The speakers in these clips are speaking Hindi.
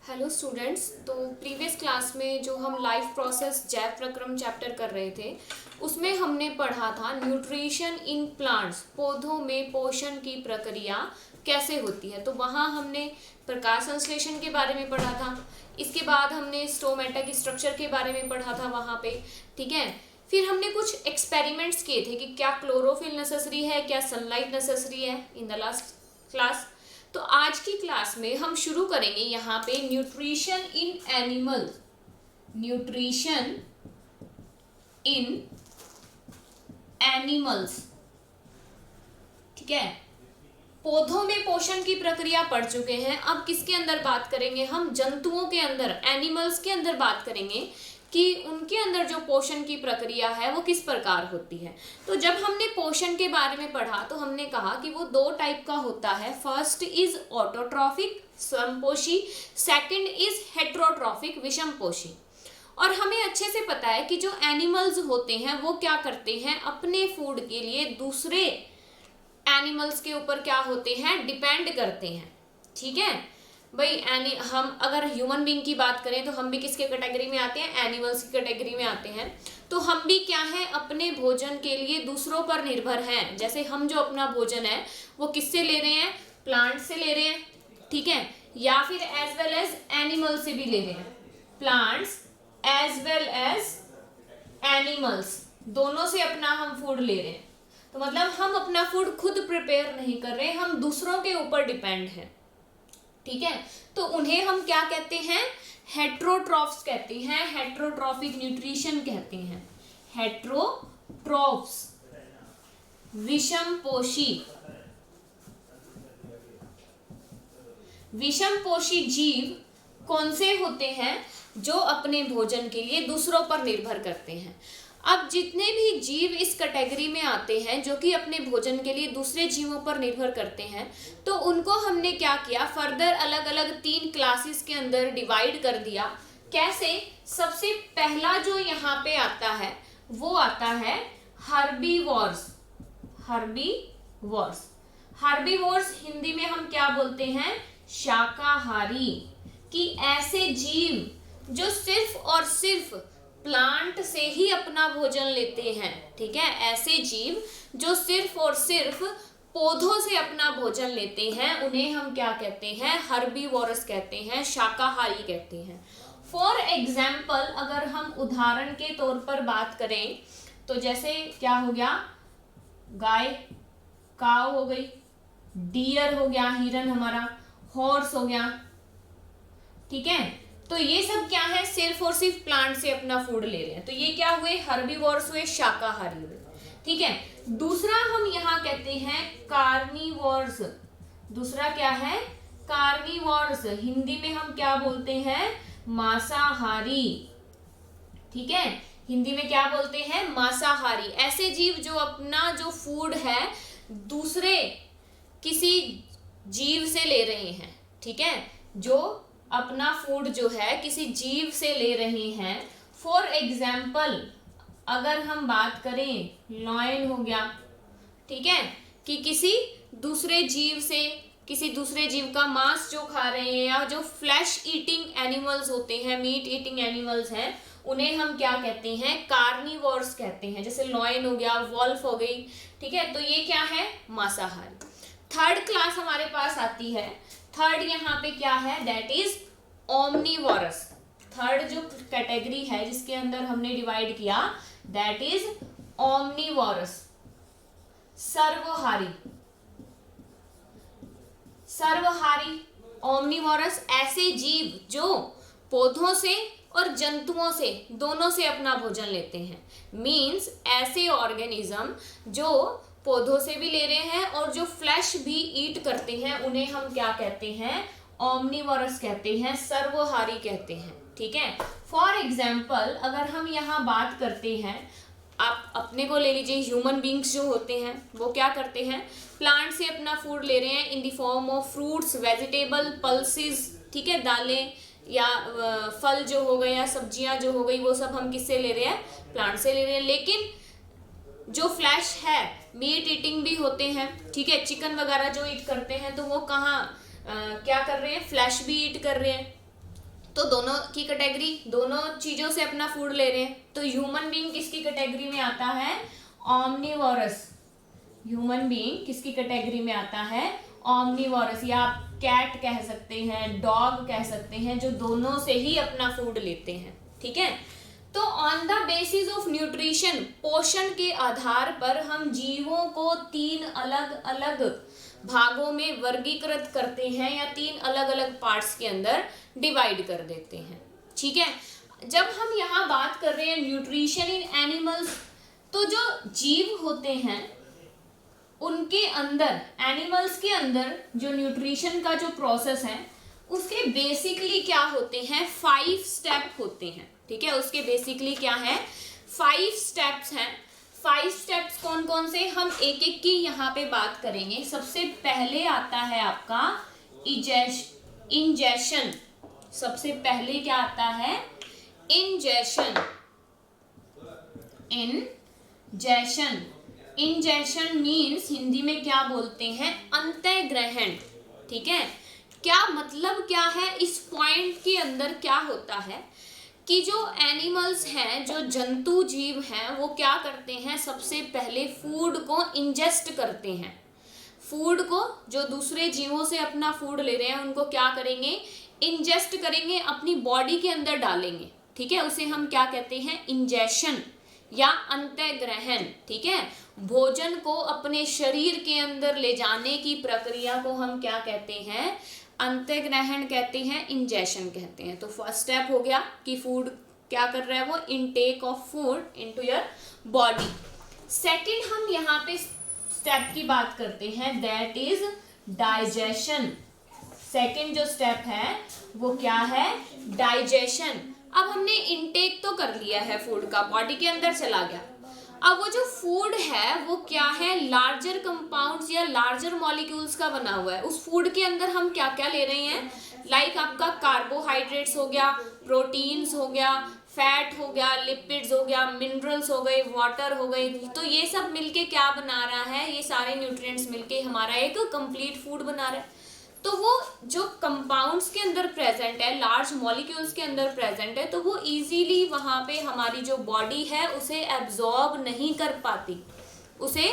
Hello students. तो प्रीवियस क्लास में जो हम लाइफ प्रोसेस जैव प्रक्रम चैप्टर कर रहे थे उसमें हमने पढ़ा था न्यूट्रिशन इन प्लांट्स, पौधों में पोषण की प्रक्रिया कैसे होती है। तो वहाँ हमने प्रकाश संश्लेषण के बारे में पढ़ा था। इसके बाद हमने स्टोमेटा की स्ट्रक्चर के बारे में पढ़ा था वहाँ पे, ठीक है। फिर हमने कुछ एक्सपेरिमेंट्स किए थे कि क्या क्लोरोफिल नेसेसरी है, क्या सनलाइट नेसेसरी है इन द लास्ट क्लास। तो आज की क्लास में हम शुरू करेंगे यहाँ पे nutrition in animal, nutrition in animals, ठीक है। पौधों में पोषण की प्रक्रिया पढ़ चुके हैं। अब किसके अंदर बात करेंगे हम? जंतुओं के अंदर, एनिमल्स के अंदर बात करेंगे कि उनके अंदर जो पोषण की प्रक्रिया है वो किस प्रकार होती है। तो जब हमने पोषण के बारे में पढ़ा तो हमने कहा कि वो दो टाइप का होता है। फर्स्ट इज ऑटोट्रॉफिक, स्वयंपोषी, सेकंड इज हेट्रोट्रॉफिक, विषमपोषी। और हमें अच्छे से पता है कि जो एनिमल्स होते हैं वो क्या करते हैं, अपने फूड के लिए दूसरे एनिमल्स के ऊपर क्या होते हैं, डिपेंड करते हैं, ठीक है भाई। हम अगर ह्यूमन बीइंग की बात करें तो हम भी किसके कैटेगरी में आते हैं? एनिमल्स की कैटेगरी में आते हैं। तो हम भी क्या है, अपने भोजन के लिए दूसरों पर निर्भर हैं। जैसे हम जो अपना भोजन है वो किससे ले रहे हैं? प्लांट से ले रहे हैं, ठीक है, या फिर एज वेल एज एनिमल से भी ले रहे हैं। Plants as well as animals, दोनों से अपना हम फूड ले रहे हैं। तो मतलब हम अपना फूड खुद प्रिपेयर नहीं कर रहे, हम दूसरों के ऊपर डिपेंड हैं, ठीक है। तो उन्हें हम क्या कहते हैं? हेट्रोट्रॉफ्स कहते हैं, हेट्रोट्रॉफिक न्यूट्रिशन कहते हैं। हेट्रोट्रॉफ्स, विषमपोषी। विषमपोषी जीव कौन से होते हैं? जो अपने भोजन के लिए दूसरों पर निर्भर करते हैं। अब जितने भी जीव इस कैटेगरी में आते हैं जो कि अपने भोजन के लिए दूसरे जीवों पर निर्भर करते हैं, तो उनको हमने क्या किया, फर्दर अलग अलग 3 क्लासेस के अंदर डिवाइड कर दिया। कैसे? सबसे पहला जो यहाँ पे आता है वो आता है हर्बीवोर्स। हर्बीवोर्स, हर्बीवोर्स हिंदी में हम क्या बोलते हैं? शाकाहारी। कि ऐसे जीव जो सिर्फ और सिर्फ प्लांट से ही अपना भोजन लेते हैं, ठीक है। ऐसे जीव जो सिर्फ और सिर्फ पौधों से अपना भोजन लेते हैं उन्हें हम क्या कहते हैं? हर्बीवोरस कहते हैं, शाकाहारी कहते हैं। फॉर एग्जाम्पल अगर हम उदाहरण के तौर पर बात करें तो जैसे क्या हो गया, गाय, काव हो गई, डियर हो गया, हिरन हमारा, हॉर्स हो गया, ठीक है। तो ये सब क्या है? सिर्फ और सिर्फ प्लांट से अपना फूड ले रहे हैं। तो ये क्या हुए? हर्बीवोर्स हुए, शाकाहारी हुए, ठीक है। दूसरा हम यहाँ कहते हैं कार्निवोर्स। दूसरा क्या है? कार्निवोर्स। हिंदी में हम क्या बोलते हैं? मांसाहारी, ठीक है। हिंदी में क्या बोलते हैं? मांसाहारी। ऐसे जीव जो अपना जो फूड है दूसरे किसी जीव से ले रहे हैं, ठीक है, जो अपना फूड जो है किसी जीव से ले रहे हैं। फॉर एग्जाम्पल अगर हम बात करें, लॉयन हो गया, ठीक है, कि किसी दूसरे जीव से, किसी दूसरे जीव का मांस जो खा रहे हैं, या जो फ्लैश ईटिंग एनिमल्स होते हैं, मीट ईटिंग एनिमल्स हैं, उन्हें हम क्या कहते हैं? कार्निवोर्स कहते हैं। जैसे लॉयन हो गया, वॉल्फ हो गई, ठीक है। तो ये क्या है? मांसाहारी। थर्ड क्लास हमारे पास आती है। थर्ड यहाँ पे क्या है? That is omnivorous. थर्ड जो कैटेगरी है जिसके अंदर हमने डिवाइड किया, दैट इज ओमनीवोरस, सर्वहारी। सर्वहारी, ओमनीवोरस, ऐसे जीव जो पौधों से और जंतुओं से, दोनों से अपना भोजन लेते हैं। मीन्स ऐसे ऑर्गेनिज्म जो पौधों से भी ले रहे हैं और जो फ्लैश भी ईट करते हैं उन्हें हम क्या कहते हैं? ओमनीवोरस कहते हैं, सर्वहारी कहते हैं, ठीक है। फॉर एग्जाम्पल अगर हम यहाँ बात करते हैं, आप अपने को ले लीजिए, ह्यूमन बींग्स जो होते हैं वो क्या करते हैं? प्लांट से अपना फूड ले रहे हैं in the form of fruits, vegetable, pulses, ठीक है, दालें या फल जो हो गए या सब्जियां जो हो गई, वो सब हम किससे ले रहे हैं? प्लांट से ले रहे हैं। लेकिन जो फ्लैश है, मीट ईटिंग भी होते हैं, ठीक है, चिकन वगैरह जो ईट करते हैं, तो वो कहाँ क्या कर रहे हैं? फ्लैश भी ईट कर रहे हैं, तो दोनों की कैटेगरी, दोनों चीजों से अपना फूड ले रहे हैं। तो ह्यूमन बीइंग किसकी कैटेगरी में आता है? ऑमनीवोरस। ह्यूमन बीइंग किसकी कैटेगरी में आता है? ऑमनीवोरस, या आप कैट कह सकते हैं, डॉग कह सकते हैं, जो दोनों से ही अपना फूड लेते हैं। ठीक है, तो on the basis of nutrition, पोषण के आधार पर हम जीवों को 3 अलग अलग भागों में वर्गीकृत करते हैं, या 3 अलग अलग पार्ट्स के अंदर डिवाइड कर देते हैं। ठीक है, जब हम यहाँ बात कर रहे हैं न्यूट्रिशन इन एनिमल्स, तो जो जीव होते हैं उनके अंदर, एनिमल्स के अंदर जो न्यूट्रिशन का जो प्रोसेस है उसके बेसिकली क्या होते हैं? 5 स्टेप होते हैं। ठीक है, उसके बेसिकली क्या है? 5 स्टेप्स हैं। 5 स्टेप्स कौन कौन से, हम एक एक की यहाँ पे बात करेंगे। सबसे पहले आता है आपका इंजेशन। सबसे पहले क्या आता है? इंजेशन। इंजेशन मीन्स हिंदी में क्या बोलते हैं? अंतःग्रहण। ठीक है, क्या मतलब क्या है? इस पॉइंट के अंदर क्या होता है कि जो एनिमल्स हैं, जो जंतु जीव हैं, वो क्या करते हैं? सबसे पहले फूड को इंजेस्ट करते हैं। फूड को, जो दूसरे जीवों से अपना फूड ले रहे हैं, उनको क्या करेंगे? इंजेस्ट करेंगे, अपनी बॉडी के अंदर डालेंगे। ठीक है, उसे हम क्या कहते हैं? इंजेशन या अंतःग्रहण। ठीक है, भोजन को अपने शरीर के अंदर ले जाने की प्रक्रिया को हम क्या कहते हैं? अंतःग्रहण कहते हैं, इंजेशन कहते हैं। तो फर्स्ट स्टेप हो गया कि फूड क्या कर रहा है? वो intake of food into your body. Second हम यहाँ पे स्टेप की बात करते हैं, दैट इज डाइजेशन। सेकंड जो स्टेप है वो क्या है? डाइजेशन। अब हमने इनटेक तो कर लिया है फूड का, बॉडी के अंदर चला गया। अब वो जो फूड है वो क्या है? लार्जर कंपाउंड्स या लार्जर मॉलिक्यूल्स का बना हुआ है। उस फूड के अंदर हम क्या क्या ले रहे हैं? लाइक आपका कार्बोहाइड्रेट्स हो गया, प्रोटीन्स हो गया, फैट हो गया, लिपिड्स हो गया, मिनरल्स हो गए, वाटर हो गई। तो ये सब मिलके क्या बना रहा है? ये सारे न्यूट्रिएंट्स मिलके हमारा एक कंप्लीट फूड बना रहा है। तो वो जो कंपाउंड्स के अंदर प्रेजेंट है, लार्ज मॉलिक्यूल्स के अंदर प्रेजेंट है, तो वो इजीली वहाँ पे हमारी जो बॉडी है उसे एब्जॉर्ब नहीं कर पाती, उसे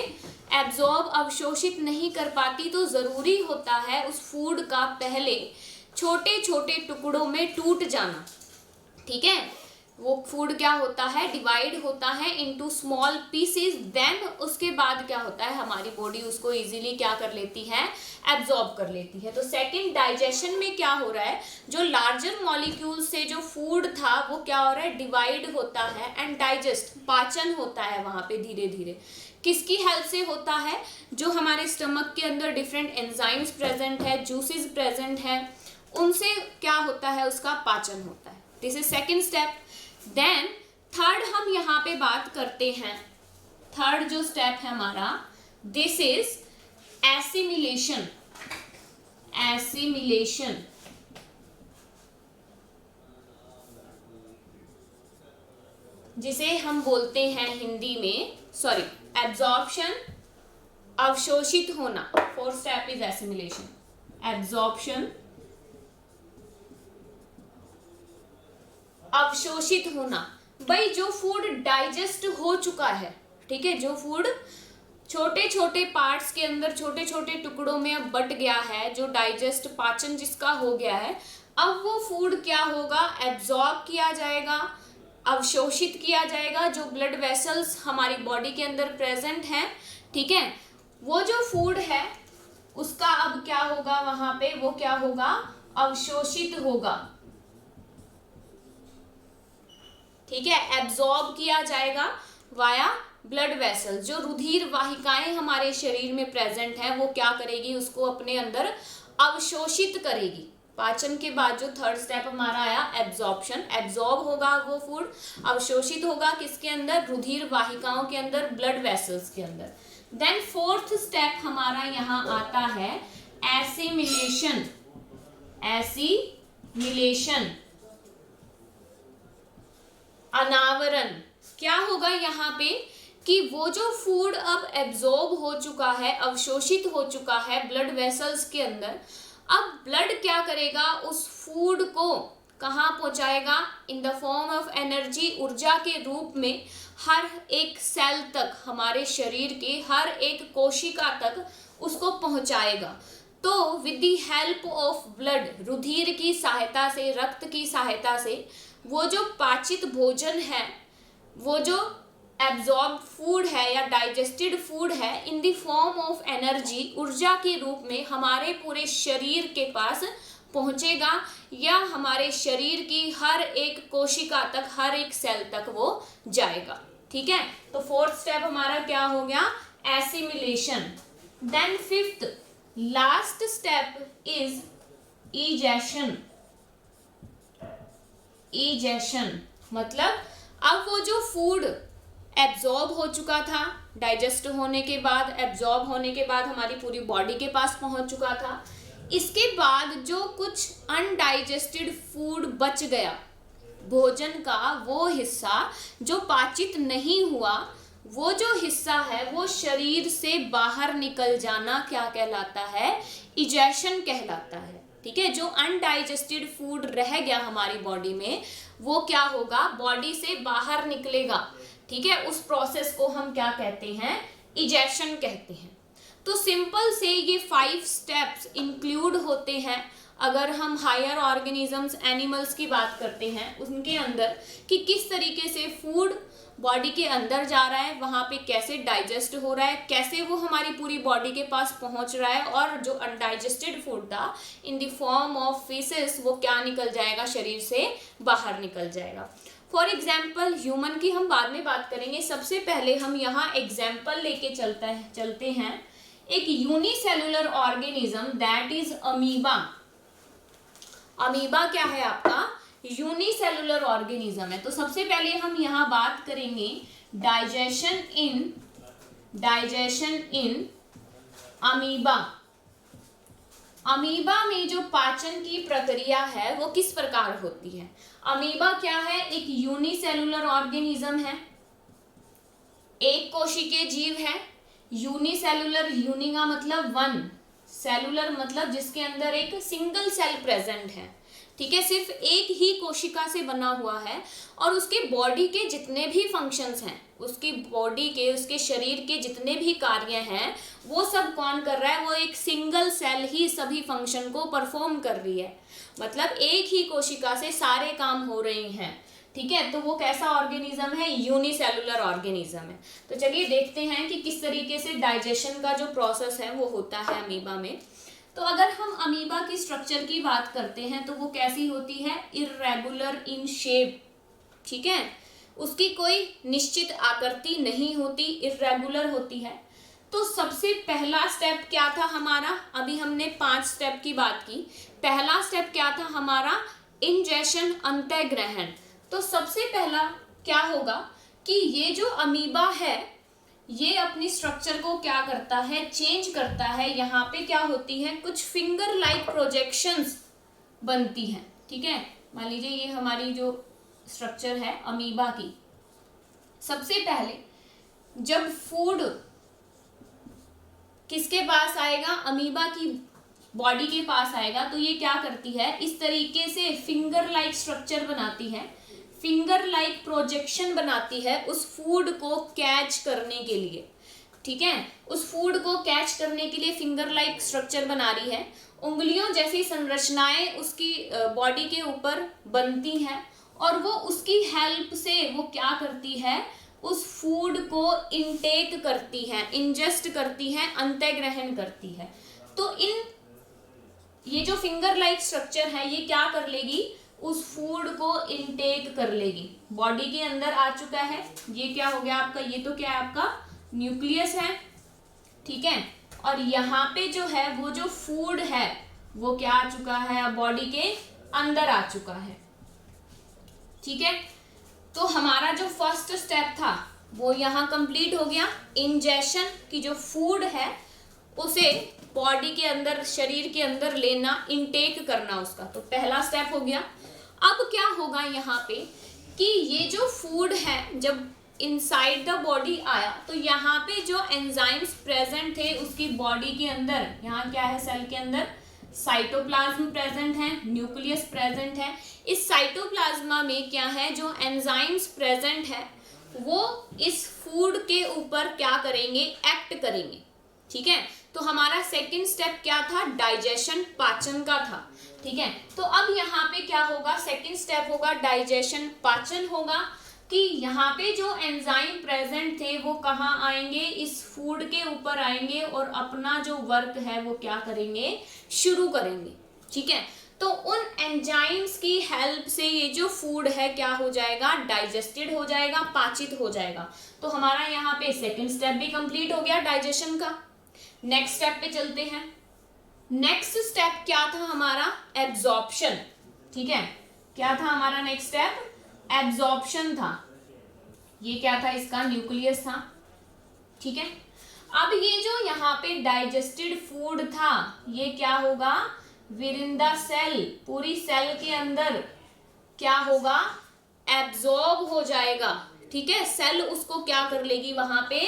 एब्जॉर्ब, अवशोषित नहीं कर पाती। तो ज़रूरी होता है उस फूड का पहले छोटे छोटे टुकड़ों में टूट जाना। ठीक है, वो फूड क्या होता है? डिवाइड होता है इनटू स्मॉल पीसेस। देन उसके बाद क्या होता है? हमारी बॉडी उसको इजीली क्या कर लेती है? एब्जॉर्ब कर लेती है। तो सेकंड, डाइजेशन में क्या हो रहा है? जो लार्जर मॉलिक्यूल से जो फूड था वो क्या हो रहा है? डिवाइड होता है एंड डाइजेस्ट, पाचन होता है वहाँ पे धीरे धीरे। किसकी हेल्प से होता है? जो हमारे स्टमक के अंदर डिफरेंट एंजाइम्स प्रेजेंट है, जूसेस प्रेजेंट है, उनसे क्या होता है? उसका पाचन होता है। This is second step. Then third हम यहाँ पे बात करते हैं, थर्ड जो स्टेप है हमारा, दिस इज एसिमिलेशन। एसिमिलेशन जिसे हम बोलते हैं हिंदी में, सॉरी, एब्जॉर्प्शन, अवशोषित होना। Fourth step is assimilation, absorption, अवशोषित होना। भाई जो फूड डाइजेस्ट हो चुका है, ठीक है, जो फूड छोटे छोटे पार्ट्स के अंदर, छोटे छोटे टुकड़ों में अब बट गया है, जो डाइजेस्ट, पाचन जिसका हो गया है, अब वो फूड क्या होगा? एब्जॉर्ब किया जाएगा, अवशोषित किया जाएगा। जो ब्लड वेसल्स हमारी बॉडी के अंदर प्रेजेंट हैं, ठीक है, वो जो फूड है उसका अब क्या होगा? वहां पे वो क्या होगा? अवशोषित होगा। ठीक है, एब्जॉर्ब किया जाएगा वाया ब्लड वेसल। जो रुधिर वाहिकाएं हमारे शरीर में प्रेजेंट है वो क्या करेगी? उसको अपने अंदर अवशोषित करेगी। पाचन के बाद जो थर्ड स्टेप हमारा आया, एब्जॉर्प्शन, एब्जॉर्ब होगा वो फूड, अवशोषित होगा किसके अंदर? रुधिर वाहिकाओं के अंदर, ब्लड वेसल्स के अंदर। देन फोर्थ स्टेप हमारा यहाँ आता है एसिमिलेशन। एसिमिलेशन, अनावरण। क्या होगा यहाँ पे कि वो जो फूड अब एब्जॉर्ब हो चुका है, अवशोषित हो चुका है ब्लड वेसल्स के अंदर, अब ब्लड क्या करेगा? उस फूड को कहाँ पहुँचाएगा? In the form of energy, ऊर्जा के रूप में हर एक सेल तक, हमारे शरीर के हर एक कोशिका तक उसको पहुँचाएगा। तो with the help of blood, रुधिर की सहायता से, रक्त की सहायता से, वो जो पाचित भोजन है, वो जो एब्जॉर्ब फूड है या डाइजेस्टेड फूड है, in the form of energy, ऊर्जा के रूप में हमारे पूरे शरीर के पास पहुंचेगा या हमारे शरीर की हर एक कोशिका तक, हर एक सेल तक वो जाएगा। ठीक है, तो फोर्थ स्टेप हमारा क्या हो गया? Assimilation. Then fifth last step is egestion. Egestion मतलब अब वो जो फूड एब्जॉर्ब हो चुका था, डाइजेस्ट होने के बाद, एब्जॉर्ब होने के बाद हमारी पूरी बॉडी के पास पहुंच चुका था, इसके बाद जो कुछ अनडाइजेस्टेड फूड बच गया, भोजन का वो हिस्सा जो पाचित नहीं हुआ, वो जो हिस्सा है वो शरीर से बाहर निकल जाना क्या कहलाता है? इजेशन कहलाता है। ठीक है, जो अनडाइजेस्टेड फूड रह गया हमारी बॉडी में, वो क्या होगा? बॉडी से बाहर निकलेगा। ठीक है, उस प्रोसेस को हम क्या कहते हैं? इजेशन कहते हैं। तो सिंपल से ये 5 स्टेप्स इंक्लूड होते हैं अगर हम हायर ऑर्गेनिजम्स, एनिमल्स की बात करते हैं, उनके अंदर कि किस तरीके से फूड बॉडी के अंदर जा रहा है, वहाँ पे कैसे डाइजेस्ट हो रहा है, कैसे वो हमारी पूरी बॉडी के पास पहुँच रहा है, और जो अनडाइजेस्टेड फूड था in the form of faeces, वो क्या निकल जाएगा? शरीर से बाहर निकल जाएगा। फॉर एग्जाम्पल ह्यूमन की हम बाद में बात करेंगे, सबसे पहले हम यहाँ एग्जाम्पल लेके चलते हैं एक unicellular organism, that is amoeba. Amoeba क्या है आपका? यूनिसेलुलर ऑर्गेनिज्म है। तो सबसे पहले हम यहाँ बात करेंगे डाइजेशन इन अमीबा। अमीबा में जो पाचन की प्रक्रिया है वो किस प्रकार होती है? अमीबा क्या है? एक यूनिसेलुलर ऑर्गेनिज्म है, एक कोशिकीय जीव है। यूनिसेलुलर, यूनि का मतलब वन, सेलुलर मतलब जिसके अंदर एक सिंगल सेल प्रेजेंट है। ठीक है, सिर्फ एक ही कोशिका से बना हुआ है, और उसके बॉडी के जितने भी फंक्शंस हैं, उसकी बॉडी के, उसके शरीर के जितने भी कार्य हैं, वो सब कौन कर रहा है? वो एक सिंगल सेल ही सभी फंक्शन को परफॉर्म कर रही है। मतलब एक ही कोशिका से सारे काम हो रहे हैं। ठीक है, तो वो कैसा ऑर्गेनिज्म है? यूनिसेलुलर ऑर्गेनिज्म है। तो चलिए देखते हैं कि किस तरीके से डाइजेशन का जो प्रोसेस है वो होता है अमीबा में। तो अगर हम अमीबा की स्ट्रक्चर की बात करते हैं तो वो कैसी होती है? Irregular in shape. ठीक है, उसकी कोई निश्चित आकृति नहीं होती, इर्रेगुलर होती है। तो सबसे पहला स्टेप क्या था हमारा? अभी हमने 5 स्टेप की बात की। पहला स्टेप क्या था हमारा? इंजेशन, अंतःग्रहण। तो सबसे पहला क्या होगा कि ये जो अमीबा है ये अपनी स्ट्रक्चर को क्या करता है? चेंज करता है। यहाँ पे क्या होती है? कुछ फिंगर लाइक प्रोजेक्शंस बनती हैं। ठीक है, मान लीजिए ये हमारी जो स्ट्रक्चर है अमीबा की, सबसे पहले जब फूड किसके पास आएगा? अमीबा की बॉडी के पास आएगा, तो ये क्या करती है? इस तरीके से फिंगर लाइक स्ट्रक्चर बनाती है, फिंगर लाइक प्रोजेक्शन बनाती है उस फूड को कैच करने के लिए। ठीक है, उस फूड को कैच करने के लिए फिंगर लाइक स्ट्रक्चर बना रही है। उंगलियों जैसी संरचनाएं उसकी बॉडी के ऊपर बनती हैं, और वो उसकी हेल्प से वो क्या करती है? उस फूड को इनटेक करती है, इंजेस्ट करती है, अंतःग्रहण करती है। तो ये जो फिंगर लाइक स्ट्रक्चर है ये क्या कर लेगी? उस फूड को इनटेक कर लेगी। बॉडी के अंदर आ चुका है, ये क्या हो गया आपका? ये तो क्या है आपका? न्यूक्लियस है। ठीक है, और यहाँ पे जो है वो जो फूड है वो क्या आ चुका है? बॉडी के अंदर आ चुका है। ठीक है, तो हमारा जो फर्स्ट स्टेप था वो यहाँ कंप्लीट हो गया। इंजेशन की जो फूड है उसे बॉडी के अंदर, शरीर के अंदर लेना, इनटेक करना उसका, तो पहला स्टेप हो गया। अब क्या होगा यहाँ पे कि ये जो फूड है जब इनसाइड द बॉडी आया तो यहाँ पे जो एंजाइम्स प्रेजेंट थे उसकी बॉडी के अंदर, यहाँ क्या है सेल के अंदर? साइटोप्लाज्म प्रेजेंट है, न्यूक्लियस प्रेजेंट है। इस साइटोप्लाज्मा में क्या है, जो एंजाइम्स प्रेजेंट है वो इस फूड के ऊपर क्या करेंगे, एक्ट करेंगे। ठीक है, तो हमारा सेकंड स्टेप क्या था, डाइजेशन, पाचन का था। ठीक है, तो अब यहाँ पे क्या होगा, सेकंड स्टेप होगा डाइजेशन, पाचन होगा कि यहाँ पे जो एंजाइम प्रेजेंट थे वो कहाँ आएंगे, इस फूड के ऊपर आएंगे और अपना जो वर्क है वो क्या करेंगे, शुरू करेंगे। ठीक है, तो उन एंजाइम्स की हेल्प से ये जो फूड है क्या हो जाएगा, डाइजेस्टेड हो जाएगा, पाचित हो जाएगा। तो हमारा यहाँ पे सेकंड स्टेप भी कंप्लीट हो गया डाइजेशन का। नेक्स्ट स्टेप पे चलते हैं। नेक्स्ट स्टेप क्या था हमारा, एब्जॉर्प्शन। ठीक है, क्या था हमारा नेक्स्ट स्टेप, एब्जॉर्प्शन था। ये क्या था, इसका न्यूक्लियस था। ठीक है, अब ये जो यहाँ पे डाइजेस्टेड फूड था ये क्या होगा, विरिंदा सेल, पूरी सेल के अंदर क्या होगा, एब्जॉर्ब हो जाएगा। ठीक है, सेल उसको क्या कर लेगी, वहां पे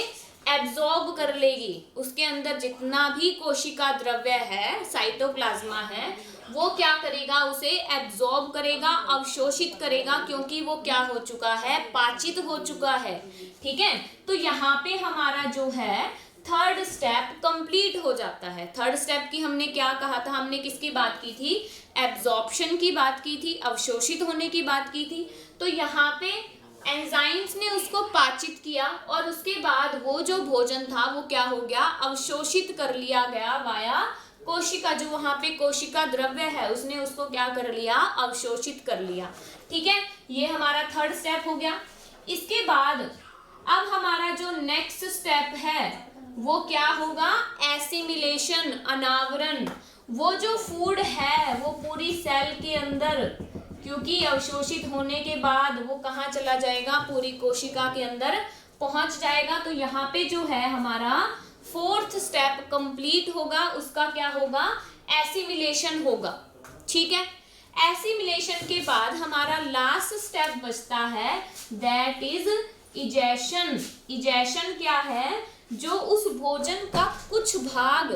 एब्जॉर्ब कर लेगी। उसके अंदर जितना भी कोशिका द्रव्य है, साइटोप्लाज्मा है, वो क्या करेगा, उसे एब्जॉर्ब करेगा, अवशोषित करेगा, क्योंकि वो क्या हो चुका है, पाचित हो चुका है। ठीक है, तो यहाँ पे हमारा जो है थर्ड स्टेप कंप्लीट हो जाता है। थर्ड स्टेप की हमने क्या कहा था, हमने किसकी बात की थी, एब्जॉर्प्शन की बात की थी, अवशोषित होने की बात की थी। तो यहाँ पे एंजाइम्स ने उसको पाचित किया और उसके बाद वो जो भोजन था वो क्या हो गया, अवशोषित कर लिया गया वाया कोशिका। जो वहां पे कोशिका द्रव्य है उसने उसको क्या कर लिया, अवशोषित कर लिया। ठीक है, ये हमारा थर्ड स्टेप हो गया। इसके बाद अब हमारा जो नेक्स्ट स्टेप है वो क्या होगा, एसिमिलेशन, अनावरण। वो जो फूड है वो पूरी सेल के अंदर, क्योंकि अवशोषित होने के बाद वो कहाँ चला जाएगा, पूरी कोशिका के अंदर पहुंच जाएगा। तो यहाँ पे जो है हमारा फोर्थ स्टेप कंप्लीट होगा, उसका क्या होगा, एसिमिलेशन होगा। ठीक है, एसिमिलेशन के बाद हमारा लास्ट स्टेप बचता है, दैट इज इजेशन। इजेशन क्या है, जो उस भोजन का कुछ भाग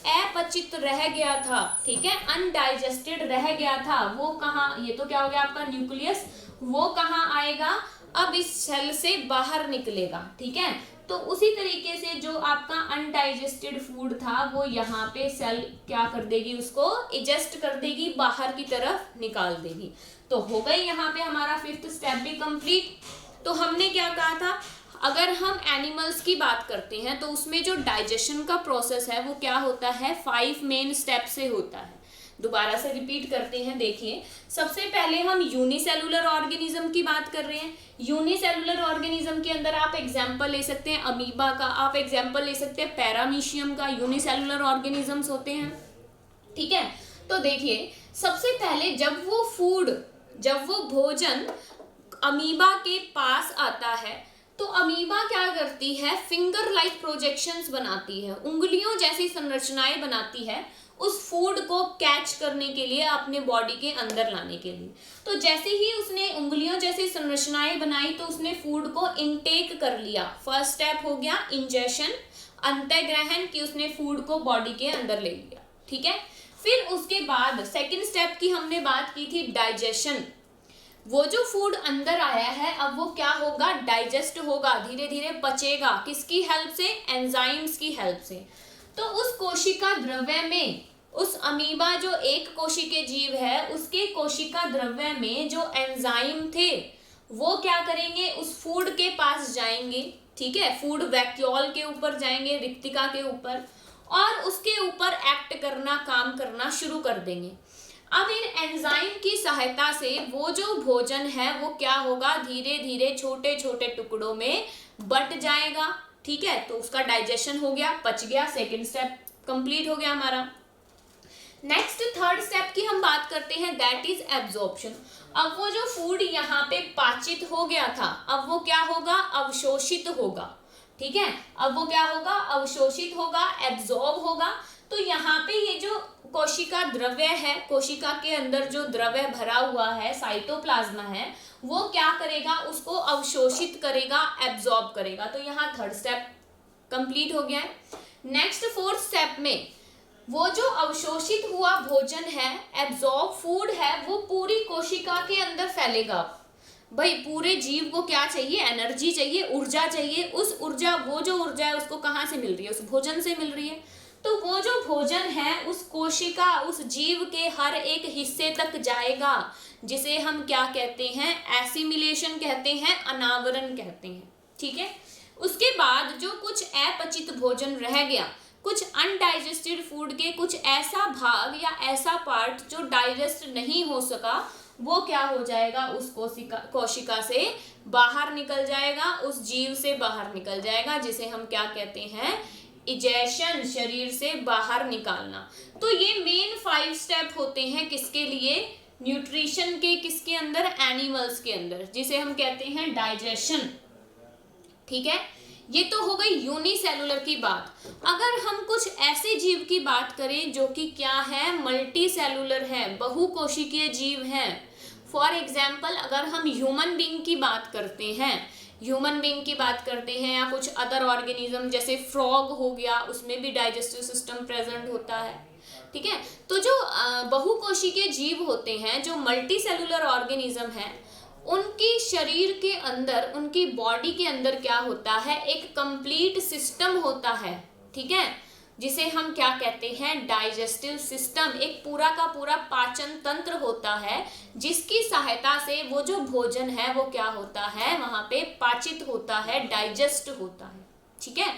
अपचित रह गया था, ठीक है, अनडाइजेस्टेड रह गया था, वो कहाँ, ये तो क्या हो गया आपका न्यूक्लियस, वो कहाँ आएगा, अब इस सेल से बाहर निकलेगा। ठीक है, तो उसी तरीके से जो आपका अनडाइजेस्टेड फूड था वो यहाँ पे सेल क्या कर देगी, उसको इजेस्ट कर देगी, बाहर की तरफ निकाल देगी। तो हो गई यहाँ पे हमारा फिफ्थ स्टेप भी कंप्लीट। तो हमने क्या कहा था, अगर हम एनिमल्स की बात करते हैं तो उसमें जो डाइजेशन का प्रोसेस है वो क्या होता है, 5 मेन स्टेप से होता है। दोबारा से रिपीट करते हैं, देखिए। सबसे पहले हम यूनिसेलुलर ऑर्गेनिज्म की बात कर रहे हैं। यूनिसेलुलर ऑर्गेनिज्म के अंदर आप एग्जांपल ले सकते हैं अमीबा का, आप एग्जांपल ले सकते हैं पैरामीशियम का, यूनिसेलुलर ऑर्गेनिजम्स होते हैं। ठीक है, तो देखिए सबसे पहले जब वो भोजन अमीबा के पास आता है तो अमीबा क्या करती है, फिंगर लाइक प्रोजेक्शंस बनाती है, उंगलियों जैसी संरचनाएं बनाती है उस फूड को कैच करने के लिए, अपने बॉडी के अंदर लाने के लिए। तो जैसे ही उसने उंगलियों जैसी संरचनाएं बनाई तो उसने फूड को इनटेक कर लिया। फर्स्ट स्टेप हो गया इंजेशन, अंतःग्रहण, की उसने फूड को बॉडी के अंदर ले लिया। ठीक है, फिर उसके बाद सेकेंड स्टेप की हमने बात की थी डाइजेशन। वो जो फूड अंदर आया है अब वो क्या होगा, डाइजेस्ट होगा, धीरे धीरे पचेगा, किसकी हेल्प से, एंजाइम्स की हेल्प से। तो उस कोशिका द्रव्य में, उस अमीबा जो एक कोशिकीय जीव है उसके कोशिका द्रव्य में जो एंजाइम थे वो क्या करेंगे, उस फूड के पास जाएंगे। ठीक है, फूड वैक्यूल के ऊपर जाएंगे, रिक्तिका के ऊपर, और उसके ऊपर एक्ट करना, काम करना शुरू कर देंगे। अब इन एंजाइम की सहायता से वो जो भोजन है वो क्या होगा, धीरे धीरे छोटे छोटे टुकड़ों में बट जाएगा। ठीक है, तो उसका डाइजेशन हो गया, पच गया, सेकंड स्टेप कंप्लीट हो गया हमारा। नेक्स्ट थर्ड स्टेप की हम बात करते हैं, दैट इज एब्जॉर्प्शन। अब वो जो फूड यहाँ पे पाचित हो गया था अब वो क्या होगा, अवशोषित होगा। ठीक है, अब वो क्या होगा, अवशोषित होगा, एब्जॉर्ब होगा। तो यहाँ पे ये जो कोशिका द्रव्य है, कोशिका के अंदर जो द्रव्य भरा हुआ है, साइटोप्लाज्मा है, वो क्या करेगा, उसको अवशोषित करेगा, एब्जॉर्ब करेगा। तो यहाँ थर्ड स्टेप कंप्लीट हो गया है। नेक्स्ट फोर्थ स्टेप में वो जो अवशोषित हुआ भोजन है, एब्जॉर्ब फूड है, वो पूरी कोशिका के अंदर फैलेगा। भाई पूरे जीव को क्या चाहिए? एनर्जी चाहिए, ऊर्जा चाहिए। उस ऊर्जा, वो जो ऊर्जा है उसको कहाँ से मिल रही है? उस भोजन से मिल रही है। तो वो जो भोजन है उस कोशिका, उस जीव के हर एक हिस्से तक जाएगा, जिसे हम क्या कहते हैं? एसिमिलेशन कहते हैं, अनावरण कहते हैं। ठीक है। उसके बाद जो कुछ अपचित भोजन रह गया, कुछ अनडाइजेस्टेड फूड के कुछ ऐसा भाग या ऐसा पार्ट जो डाइजेस्ट नहीं हो सका, वो क्या हो जाएगा? उस कोशिका से बाहर निकल जाएगा, उस जीव से बाहर निकल जाएगा, जिसे हम क्या कहते हैं? इजेशन, शरीर से बाहर निकालना। तो ये मेन 5 स्टेप होते हैं किसके लिए? न्यूट्रिशन के। किसके अंदर? एनिमल्स के अंदर, जिसे हम कहते हैं डाइजेशन। ठीक है। ये तो हो गई यूनिसेलुलर की बात। अगर हम कुछ ऐसे जीव की बात करें जो कि क्या है? मल्टी सेलुलर है, बहुकोशिकीय जीव है। फॉर एग्जाम्पल अगर हम ह्यूमन बीइंग की बात करते हैं, या कुछ अदर ऑर्गेनिज्म जैसे फ्रॉग हो गया, उसमें भी डाइजेस्टिव सिस्टम प्रेजेंट होता है। ठीक है। तो जो बहुकोशिकीय जीव होते हैं, जो मल्टी सेलुलर ऑर्गेनिज्म है, उनकी शरीर के अंदर, उनकी बॉडी के अंदर क्या होता है? एक कंप्लीट सिस्टम होता है। ठीक है। जिसे हम क्या कहते हैं? Digestive system. एक पूरा का पूरा पाचन तंत्र होता है, जिसकी सहायता से वो जो भोजन है वो क्या होता है? वहां पे पाचित होता है, डाइजेस्ट होता है। ठीक है।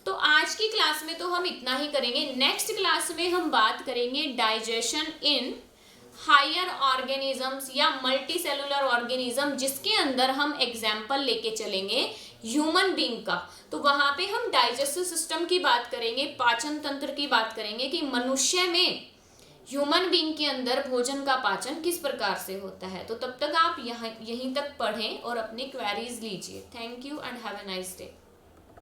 तो आज की क्लास में तो हम इतना ही करेंगे। नेक्स्ट क्लास में हम बात करेंगे डाइजेशन इन हायर ऑर्गेनिजम्स या मल्टी सेलुलर ऑर्गेनिज्म, जिसके अंदर हम एग्जाम्पल लेके चलेंगे ह्यूमन बीइंग का। तो वहां पे हम डाइजेस्टिव सिस्टम की बात करेंगे, पाचन तंत्र की बात करेंगे कि मनुष्य में, ह्यूमन बीइंग के अंदर भोजन का पाचन किस प्रकार से होता है। तो तब तक आप यहीं तक पढ़ें और अपनी क्वेरीज लीजिए। Thank you and have a nice day.